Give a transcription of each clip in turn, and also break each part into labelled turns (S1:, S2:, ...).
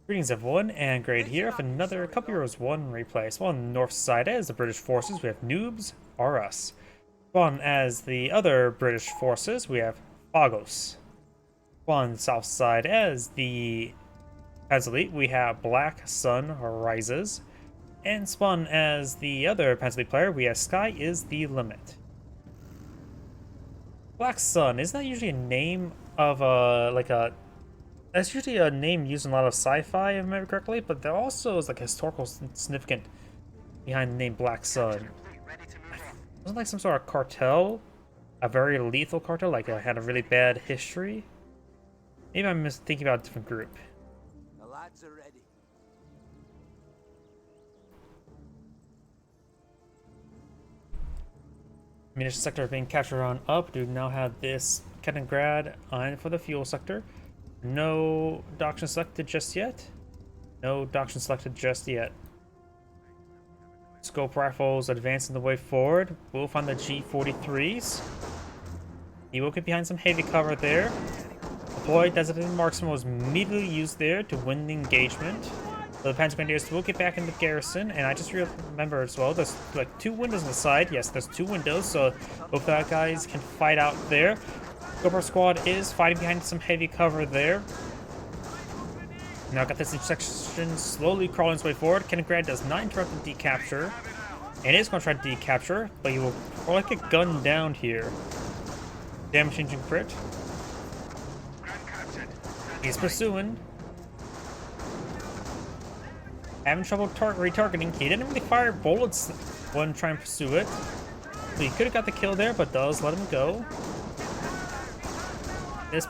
S1: Greetings everyone, and Grade here with another Cup Heroes 1 replay. So on the north side as the British forces, we have Noobs, or us. On as the other British forces, we have Fagos. On the south side as the Elite, we have BlackSunRises. And spawn as the other Elite player, we have SkYisTheLimiT. Black Sun, isn't that usually a name of that's usually a name used in a lot of sci-fi, if I remember correctly, but there also is like historical significant behind the name Black Sun. Wasn't like some sort of cartel, a very lethal cartel, like it had a really bad history. Maybe I'm thinking about a different group.
S2: The lads are ready.
S1: Munition sector being captured on up. Do now have this Kaliningrad on for the fuel sector. No doctrine selected just yet. No doctrine selected just yet. Scope rifles advancing the way forward. We'll find the G43s. He will get behind some heavy cover there. Deploy designated marksman was immediately used there to win the engagement. So the Panzer will get back into garrison, and I just remember as well, there's like two windows on the side. Yes, there's two windows, so both guys can fight out there. Gopher squad is fighting behind some heavy cover there. Now got this intersection slowly crawling its way forward. Kaliningrad does not interrupt the decapture. And is going to try to decapture, but he will probably get gunned down here. Damage changing crit. He's pursuing. Having trouble retargeting. He didn't really fire bullets when trying to pursue it. So he could have got the kill there, but does let him go. This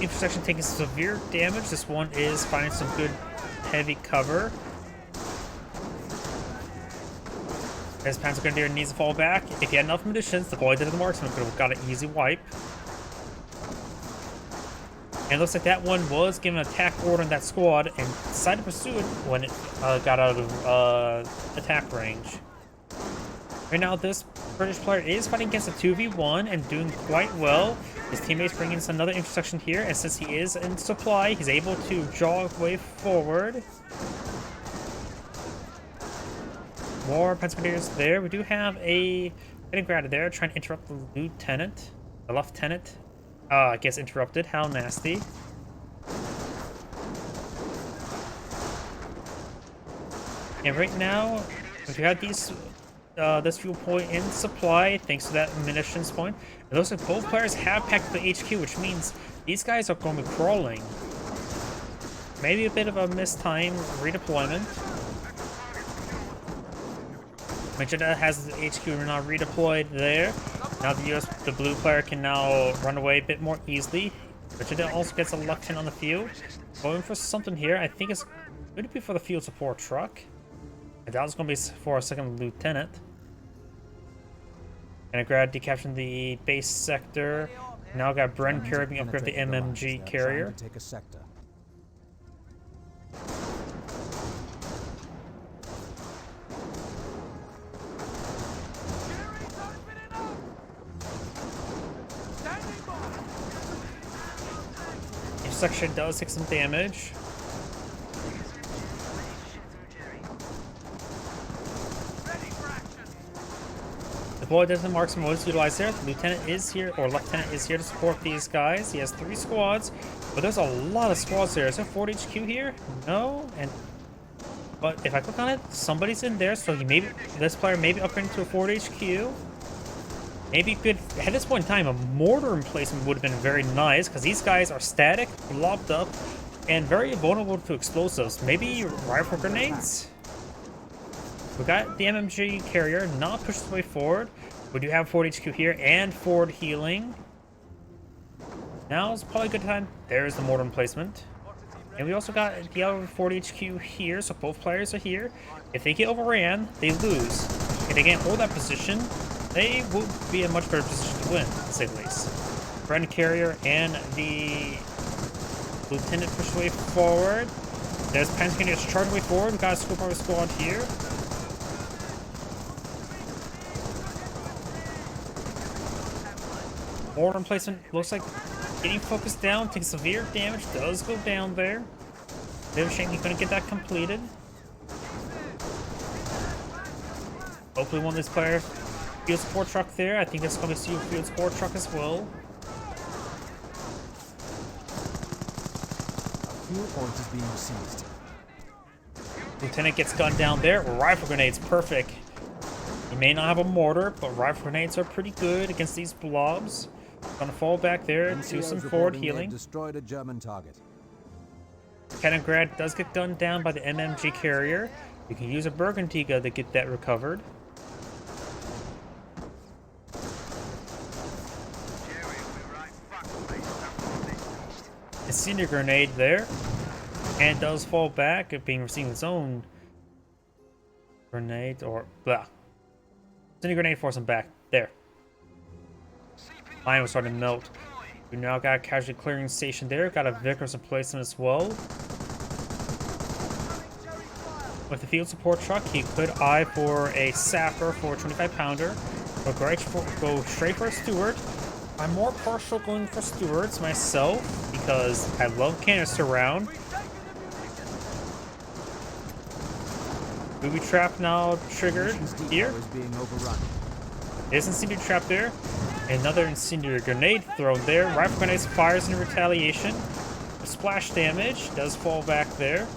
S1: intersection taking severe damage. This one is finding some good heavy cover. As Panzer Grenadier needs to fall back. If he had enough munitions, the boy did the marksman could have got an easy wipe. And it looks like that one was given an attack order in that squad and decided to pursue it when it got out of attack range. Right now, this British player is fighting against a 2v1 and doing quite well. His teammates bring in another intersection here, and since he is in supply, he's able to jog way forward. More Pennsylvanians there. We do have a Kaliningrad there trying to interrupt the lieutenant. The lieutenant, I guess, interrupted. How nasty. And right now, if you have these this fuel point in supply, thanks to that munitions point. It looks like both players have packed the HQ, which means these guys are going to be crawling. Maybe a bit of a mistimed redeployment. Magenta has the HQ now redeployed there. Now the blue player can now run away a bit more easily. Magenta also gets a lieutenant on the field. Going for something here. I think it's going to be for the field support truck. I doubt it's going to be for a second lieutenant. And decapturing the base sector. Now got Bren carrier being upgraded the MMG carrier.
S2: Take a sector.
S1: Each section does take some damage. The boy doesn't marksman was utilized there. The lieutenant is here, or lieutenant is here to support these guys. He has 3 squads, but there's a lot of squads there. Is there Fort HQ here? No, but if I click on it, somebody's in there. So this player may be upgrading to a Fort HQ. Maybe could at this point in time a mortar emplacement would have been very nice because these guys are static, blocked up, and very vulnerable to explosives. Maybe rifle grenades. We got the MMG carrier not pushed its way forward. We do have Ford HQ here and forward healing. Now is probably a good time. There's the mortar emplacement. And we also got the other Ford HQ here, so both players are here. If they get overran, they lose. If they can't hold that position, they will be in a much better position to win, to say the least. Bren carrier and the lieutenant push way forward. There's Panzer just charging way forward. We got a scoop over squad here. Mortar emplacement looks like getting focused down, taking severe damage, does go down there. Bit of a shame he couldn't get that completed. Hopefully one of these players field support truck there. I think it's going to be a field support truck as well.
S3: Fuel point is being seized.
S1: Lieutenant gets gunned down there. Rifle grenades, perfect. He may not have a mortar, but rifle grenades are pretty good against these blobs. Gonna fall back there, do some forward healing.
S3: Destroyed a German target.
S1: Kaliningrad does get gunned down by the MMG carrier. You can use a Burgundy gun to get that recovered. Incendiary grenade there, and does fall back, it being receiving its own grenade or blah. Incendiary grenade force him back there. Mine was starting to melt. We now got a casualty clearing station there. Got a Vickers replacement as well. With the field support truck, he could eye for a sapper for a 25-pounder. Go straight for a Stewart. I'm more partial going for Stewarts myself because I love canister round. Booby trap now triggered here. There's incendiary trap there. Another incendiary grenade thrown there. Rifle grenades fires in retaliation. Splash damage does fall back there.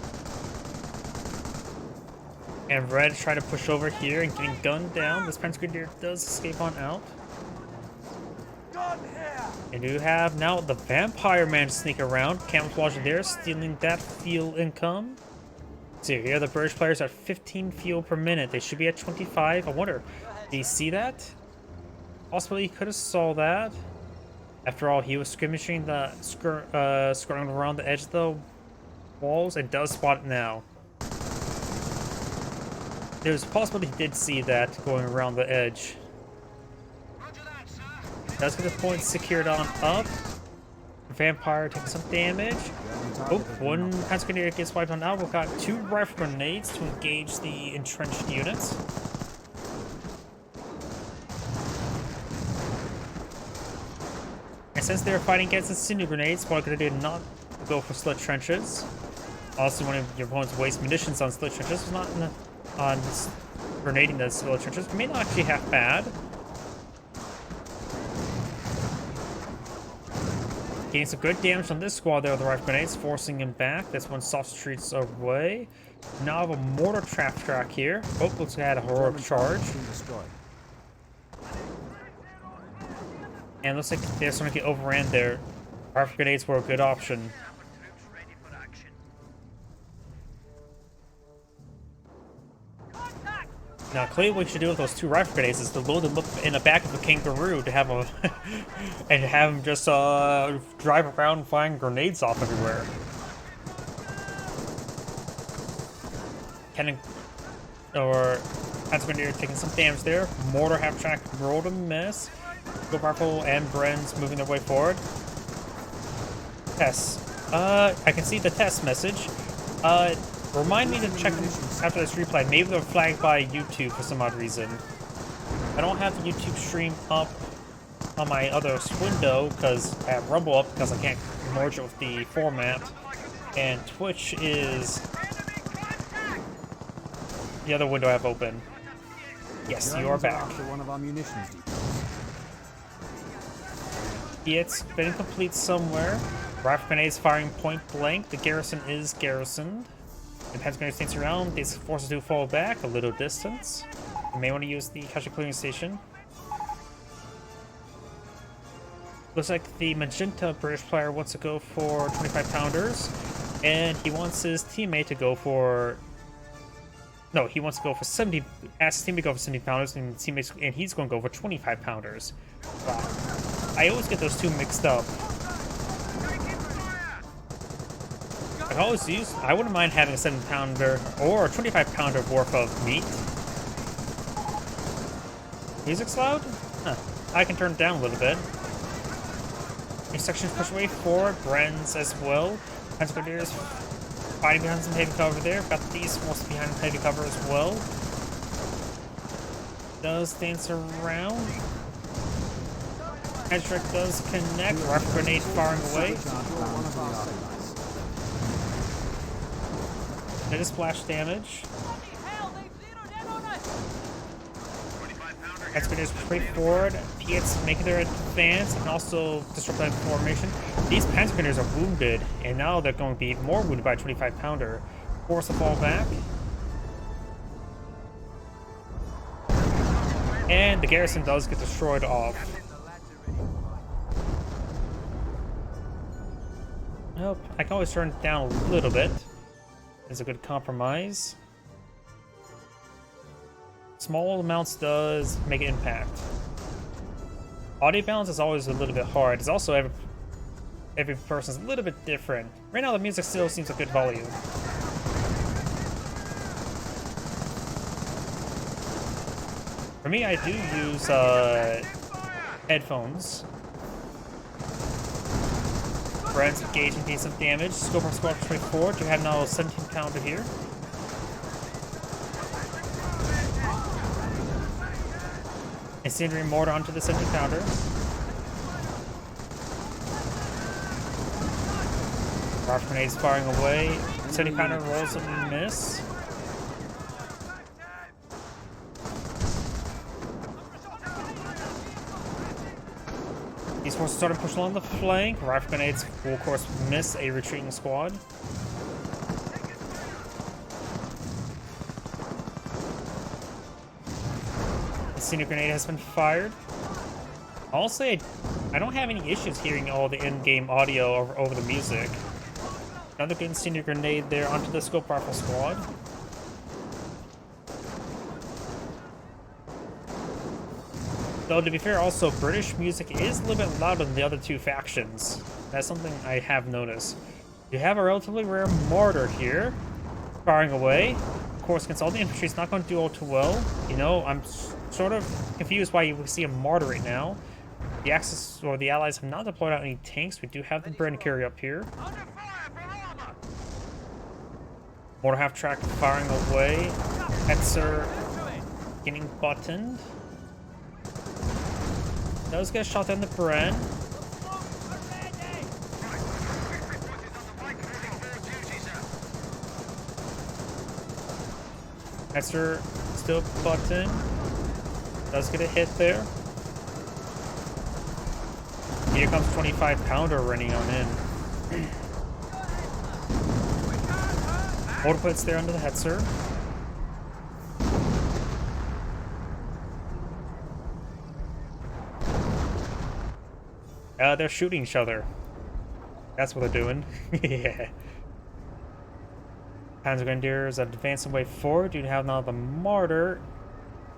S1: And Red trying to push over here and getting gunned down. This Prince Grenadier does escape on out. And you have now the Vampire Man sneak around, camouflaging there, stealing that fuel income. So here the British players are at 15 fuel per minute. They should be at 25. I wonder, did he see that? Possibly he could have saw that. After all, he was skirmishing the skirting around the edge of the walls and does spot it now. There's a possibility he did see that going around the edge. Does get the point secured on up. Vampire taking some damage. Oh, one Panzer Grenadier gets wiped on out. We've got 2 rifle grenades to engage the entrenched units. And since they're fighting against incendiary grenades, Squad Grenadier did not go for slit trenches. Also, one of your opponents waste munitions on slit trenches was not on grenading the slit trenches. May not actually half bad. Getting some good damage on this squad there with the rifle grenades, forcing him back. This one soft streets away. Now I have a mortar trap track here. Oh, looks like I had a heroic charge. And looks like they're starting to get overran there. Rifle grenades were a good option. Now, clearly what we should do with those 2 rifle grenades is to load them up in the back of a kangaroo to have them and have them just drive around and firing grenades off everywhere. Cannon or Panzer Grenadier taking some damage there. Mortar half track rolled a miss. Go Rifle and Bren's moving their way forward. Test. I can see the test message. Remind me to check after this replay. Maybe they're flagged by YouTube for some odd reason. I don't have the YouTube stream up on my other window because I have Rumble up because I can't merge it with the format. And Twitch is the other window I have open. Yes, you are back. It's been complete somewhere. Rifle grenades firing point blank. The garrison is garrisoned. The Panzer Grenadier sneaks around. These forces do fall back a little distance. You may want to use the casualty clearing station. Looks like the magenta British player wants to go for 25-pounders, and he wants his teammate to go for. No, he wants to go for 70. Asks his teammate to go for 70-pounders, and he's going to go for 25-pounders. Wow. I always get those two mixed up. I wouldn't mind having a 7-pounder or a 25-pounder worth of meat. Music's loud? Huh. I can turn it down a little bit. These sections push away forward. Bren's as well. Panzer Grenadiers fighting behind some heavy cover there. Got these mostly behind heavy cover as well. Does dance around. Hedrick does connect. Rifle grenade firing away. Bit of splash damage. Expeditors pretty forward. Piets making their advance and also disrupt that formation. These Panther are wounded, and now they're going to be more wounded by a 25 pounder. Force to fall back. And the garrison does get destroyed off. Nope, I can always turn it down a little bit. It's a good compromise. Small amounts does make an impact. Audio balance is always a little bit hard. It's also every person's a little bit different. Right now the music still seems a good volume. For me, I do use headphones. Brent's engaging decent damage. Scope from squad 24 to have now a 17 pounder here. Incendiary mortar onto the 17 pounder. Rocket grenades firing away. 70 pounder rolls a miss. These forces started pushing along the flank. Rifle grenades will, of course, miss a retreating squad. The senior grenade has been fired. I'll say I don't have any issues hearing all the in-game audio over the music. Another good senior grenade there onto the scope rifle squad. Though, to be fair, also, British music is a little bit louder than the other two factions. That's something I have noticed. You have a relatively rare mortar here, firing away. Of course, against all the infantry, it's not going to do all too well. You know, I'm sort of confused why you see a mortar right now. The Axis, or the Allies, have not deployed out any tanks. We do have the Bren carrier up here. Mortar half-track firing away. Hetzer getting buttoned. Does get shot down the Bren. Hetzer still buttoned. Does get a hit there. Here comes 25 pounder running on in. Mortar plates there under the Hetzer. They're shooting each other. That's what they're doing. Yeah. Panzer Grenadiers advancing way forward. You have now the mortar.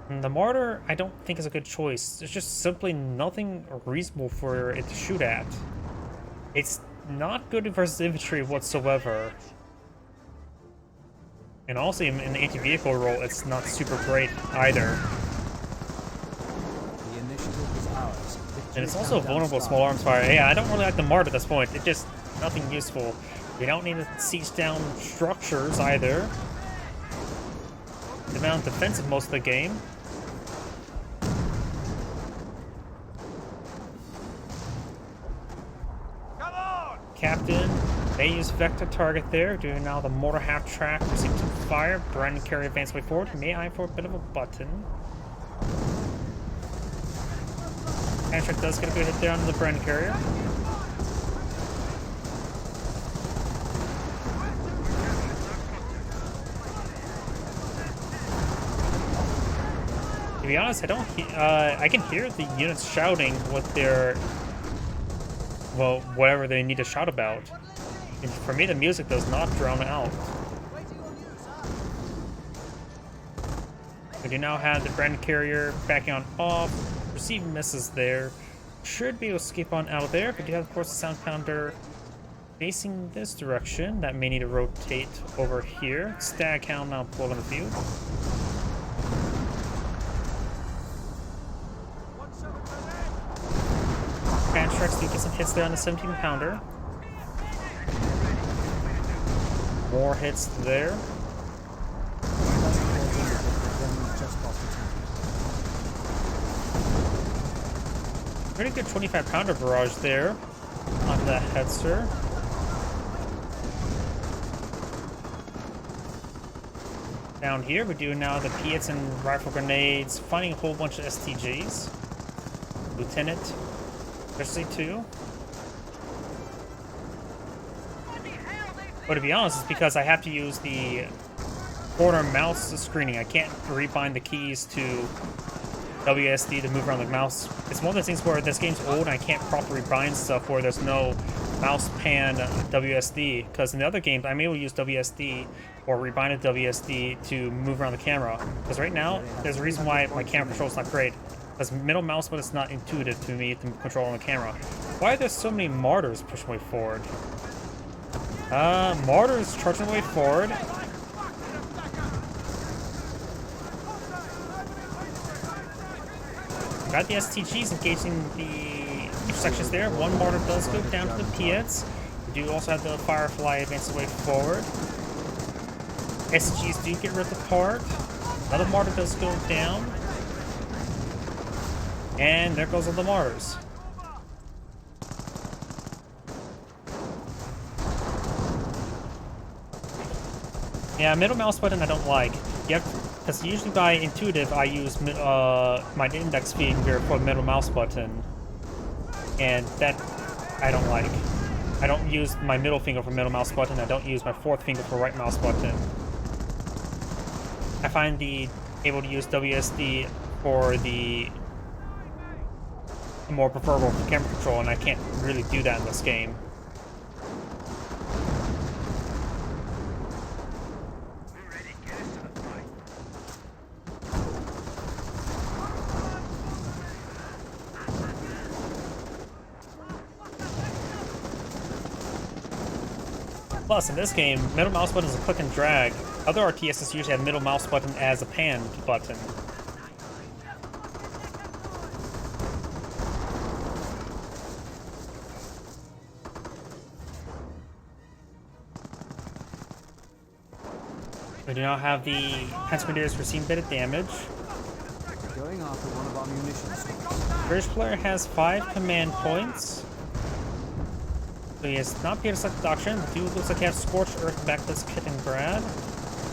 S1: And the mortar, I don't think is a good choice. There's just simply nothing reasonable for it to shoot at. It's not good versus infantry whatsoever. And also in the anti-vehicle role, it's not super great either.
S3: The initiative is ours.
S1: And it's also vulnerable to small arms fire. Yeah, I don't really like the mortar at this point. It's just nothing useful. We don't need to siege down structures either. They've been on defensive most of the game.
S2: Come on!
S1: Captain, they use vector target there. Doing now the mortar half track, receiving some fire. Bren carry advance way forward. May I for a bit of a button. Pantrack does get a good hit there on the Bren carrier. To be honest, I can hear the units shouting what they're, well, whatever they need to shout about. And for me, the music does not drown out. We do now have the Bren carrier backing on off. Receive misses there. Should be able to escape on out of there. But you have, of course, the sound pounder facing this direction. That may need to rotate over here. Stag hound now pulled on the field. Pantrax do get some hits there on the 17 pounder. More hits there. Pretty good 25 pounder barrage there on the Hetzer. Down here, we're doing now the Piets and rifle grenades, finding a whole bunch of STGs. Lieutenant, especially too. But to be honest, it's because I have to use the corner mouse screening. I can't rebind the keys to WSD to move around the mouse. It's one of those things where this game's old and I can't properly bind stuff where there's no mouse pan WSD. Because in the other games, I'm able to use WSD or rebind a WSD to move around the camera. Because right now, there's a reason why my camera control is not great. Because middle mouse button is not intuitive to me to control on the camera. Why are there so many martyrs pushing way forward? Martyrs charging way forward. Got the STGs engaging the intersections there. One mortar does go down to the Piets. We do also have the Firefly advance the way forward. STGs do get ripped apart. Another mortar does go down. And there goes all the martyrs. Yeah, middle mouse button I don't like. Yep, because usually by intuitive I use my index finger for the middle mouse button, and that I don't like. I don't use my middle finger for middle mouse button. I don't use my fourth finger for right mouse button. I find the able to use WSD for the more preferable for camera control, and I can't really do that in this game. Plus, in this game, middle mouse button is a click and drag. Other RTSs usually have middle mouse button as a pan button. We do not have the Pentameteers receiving a bit of damage.
S3: Going after one of our munition stores.
S1: British player has 5 command points. So he has not paid a select doctrine, but looks like he has Scorched Earth back to Kit and Brad.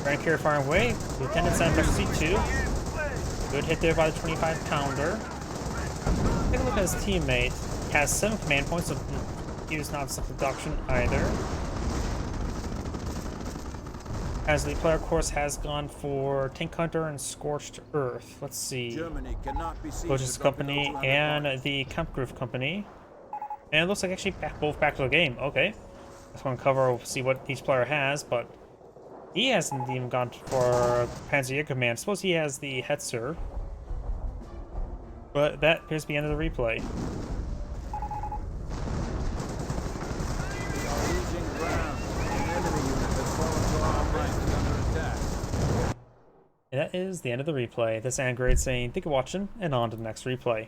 S1: Grand Carrier firing away. Lieutenant Santa C2. Good hit there by the 25-pounder. Take a look at his teammate. He has 7 command points, so he does not have select doctrine either. As the player, of course, has gone for Tank Hunter and Scorched Earth. Let's see. Logistics Company and the Camp Groove Company. And it looks like actually both back to the game. Okay. Just want to cover, see what each player has, but he hasn't even gone for Panzer Command. Suppose he has the Hetzer. But that appears to be the end of the replay. And that is the end of the replay. This is Angrade saying thank you for watching, and on to the next replay.